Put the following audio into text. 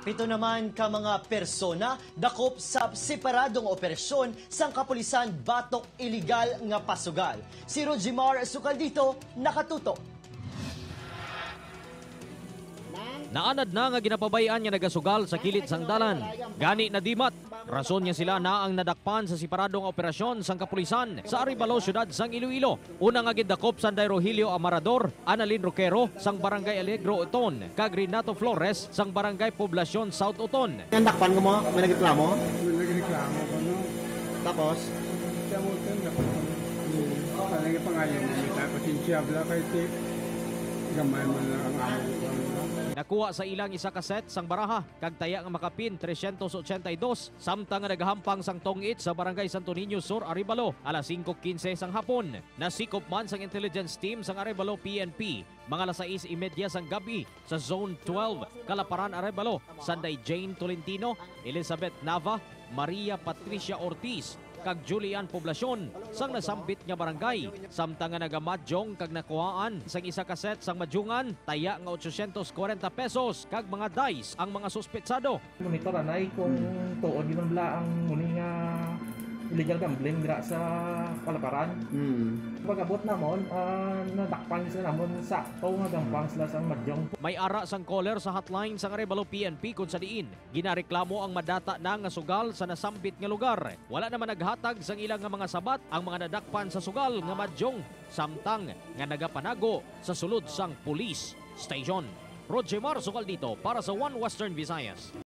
Pito naman ka mga persona dakop sa separadong operasyon sang kapulisan batok iligal nga pasugal. Si Rojimar Sukal dito nakatuto. Naanad na nga ginapabayaan nga nagasugal sa kilid sang dalan. Gani na dimat, rason niya sila na ang nadakpan sa separadong operasyon sang kapulisan sa Arevalo, syudad sang Iloilo. Una nga gidakop Sanday Rogelio Amarador, Annalyn Roquero sang Barangay Alegro Uton, kag Renato Flores sang Barangay Poblacion South Uton. Nandakpan ko mo? May nagreklamo? May nagreklamo ko, no? Tapos? Siya mo ito, talaga pangalan mo. Tapos sinsiyabla kay Tip. Gamay man lang ang amo ko. Nakuha sa ilang isa ka set sang baraha, kag taya nga makapin 382, samtang nga nagahampang sang tongit sa Barangay Santo Niño Sur, Arevalo, alas 5:15 sang hapon. Nasikop man sang intelligence team sang Arevalo PNP, mga alas 6:30 sang gabi sa Zone 12, Kalaparan, Arevalo, Sanday Jane Tolentino, Elizabeth Nava, Maria Patricia Ortiz, kag Julian Poblacion sang nasambit nga barangay. Samtang nga nagamadyong kag nakuhaan sang isa ka set sang madyungan, taya nga 840 pesos kag mga dice ang mga suspetsado. Monitor anay kung tuod yun ang muli nga illegal gambling dira sa Kalaparan. Pag-abot namon, nadakpan sila namon sakto nga gampang sila sang madyong. May ara sang caller sa hotline sang Arevalo PNP kung sa diin ginareklamo ang madata na nga sugal sa nasambit nga lugar. Wala naman naghatag sang ilang nga mga sabat ang mga nadakpan sa sugal nga madyong, samtang nga nagapanago sa sulod sang police station. Rojimar Sukal dito para sa One Western Visayas.